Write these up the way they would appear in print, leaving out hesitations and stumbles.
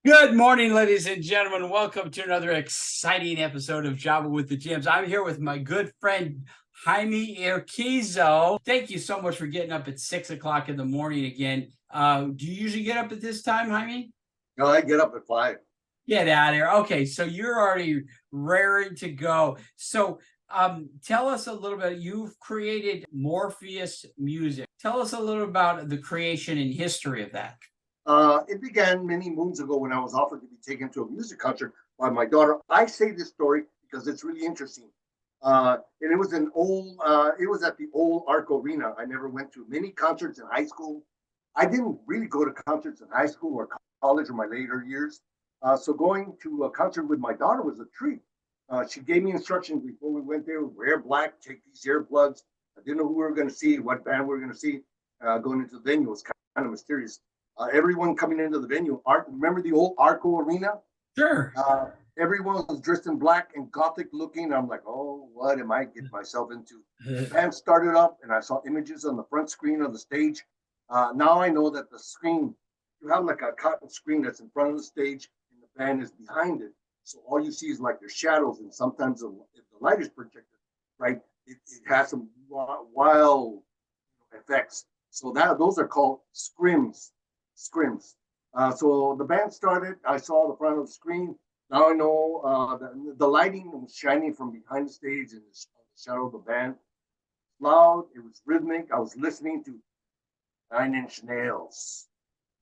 Good morning, ladies and gentlemen. Welcome to another exciting episode of Java with the Gems. I'm here with my good friend Jaime Urquizo. Thank you so much for getting up at 6 o'clock in the morning again. Do you usually get up at this time, Jaime? No, I get up at 5. Get out of here. Okay, so you're already raring to go. Tell us a little bit. You've created Morpheous Music. Tell us a little about the creation and history of that. It began many moons ago when I was offered to be taken to a music concert by my daughter. I say this story because it's really interesting. And it was it was at the old Arc Arena. I never went to many concerts in high school. I didn't really go to concerts in high school or college or my later years. So going to a concert with my daughter was a treat. She gave me instructions before we went there: wear black, take these earplugs. I didn't know who we were going to see, what band we were going to see. Going into the venue was kind of mysterious. Everyone coming into the venue. Remember the old Arco Arena? Sure. Everyone was dressed in black and gothic looking. I'm like, oh, what am I getting myself into? The band started up, and I saw images on the front screen of the stage. Now I know that the screen, you have like a cotton screen that's in front of the stage, and the band is behind it. So all you see is like their shadows, and sometimes if the light is projected, right, it has some wild effects. So those are called scrims. So the band started. I saw the front of the screen. Now I know the lighting was shining from behind the stage in the shadow of the band. Loud. It was rhythmic. I was listening to Nine Inch Nails.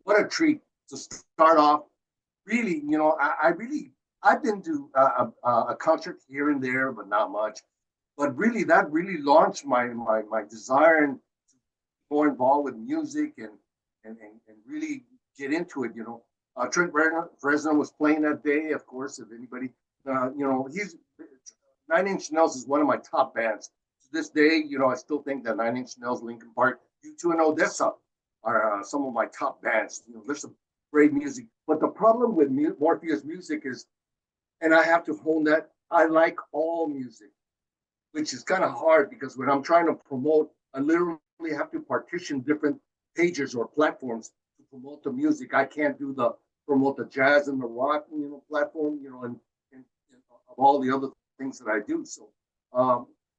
What a treat to start off. Really, I've been to a concert here and there, but not much. But really, that really launched my desire and to be more involved with music and really get into it. Trent Reznor was playing that day. Of course, if anybody, he's Nine Inch Nails is one of my top bands to this day. I still think that Nine Inch Nails, Linkin Park, U2, and Odessa are some of my top bands. There's some great music, but the problem with Morpheus music is, and I have to hone that, I like all music, which is kind of hard because when I'm trying to promote, I literally have to partition different pages or platforms to promote the music. I can't promote the jazz and the rock, platform, and of all the other things that I do. So,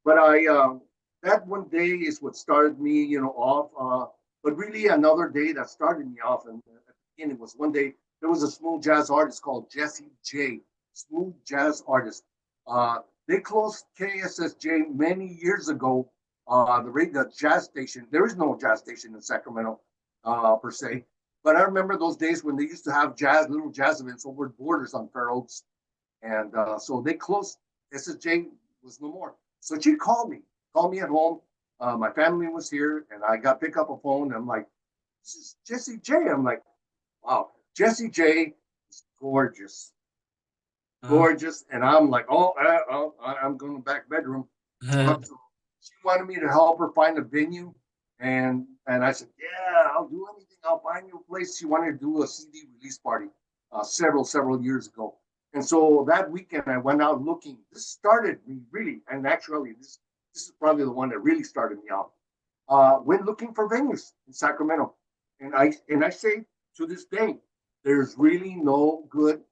but that one day is what started me, off. But really, another day that started me off, and at the beginning was one day there was a smooth jazz artist called Jesse J. Smooth jazz artist. They closed KSSJ many years ago. The jazz station. There is no jazz station in Sacramento per se, but I remember those days when they used to have little jazz events over at Borders on Fair Oaks, and so they closed. SSJ was no more. So she called me at home. My family was here, and I got pick up a phone. And I'm like, "This is Jesse J." I'm like, "Wow, Jesse J is gorgeous, gorgeous." And I'm like, "Oh, I'm going to back bedroom." So she wanted me to help her find a venue, and I said, "Yeah, I'll do anything. I'll find you a place." She wanted to do a CD release party several years ago, and so that weekend I went out looking. This started me really, and actually this is probably the one that really started me off. Went looking for venues in Sacramento, and I say to this day, there's really no good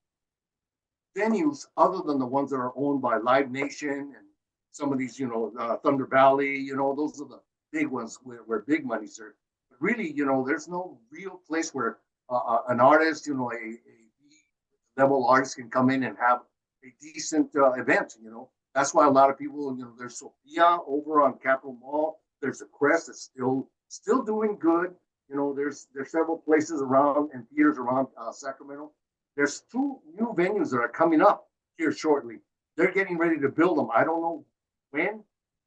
venues other than the ones that are owned by Live Nation and some of these, Thunder Valley, those are the big ones where big money's there. But really, there's no real place where an artist, a level artist can come in and have a decent event. That's why a lot of people, there's Sophia over on Capitol Mall. There's a Crest that's still doing good. There's several places around and theaters around Sacramento. There's two new venues that are coming up here shortly. They're getting ready to build them. I don't know when.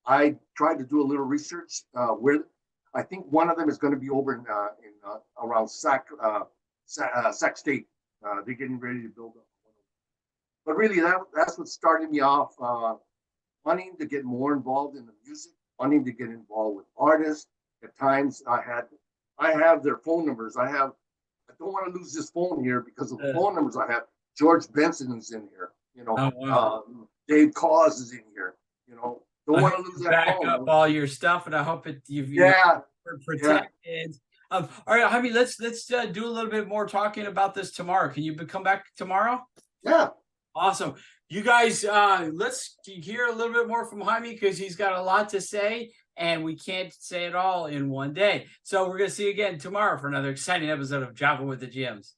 I tried to do a little research where I think one of them is going to be over in around Sac State. They're getting ready to build them. But really, that's what started me off, wanting to get more involved in the music, wanting to get involved with artists. At times, I have their phone numbers. I don't want to lose this phone here because of the phone numbers I have. George Benson is in here. Oh, wow. Dave Cause is in here. Don't want to lose that Back phone. up all your stuff, and I hope you're Yeah, protected. All right, Jaime, let's do a little bit more talking about this tomorrow. Can you come back tomorrow? Yeah. Awesome. You guys, let's hear a little bit more from Jaime because he's got a lot to say and we can't say it all in one day. So we're going to see you again tomorrow for another exciting episode of Java with the Gems.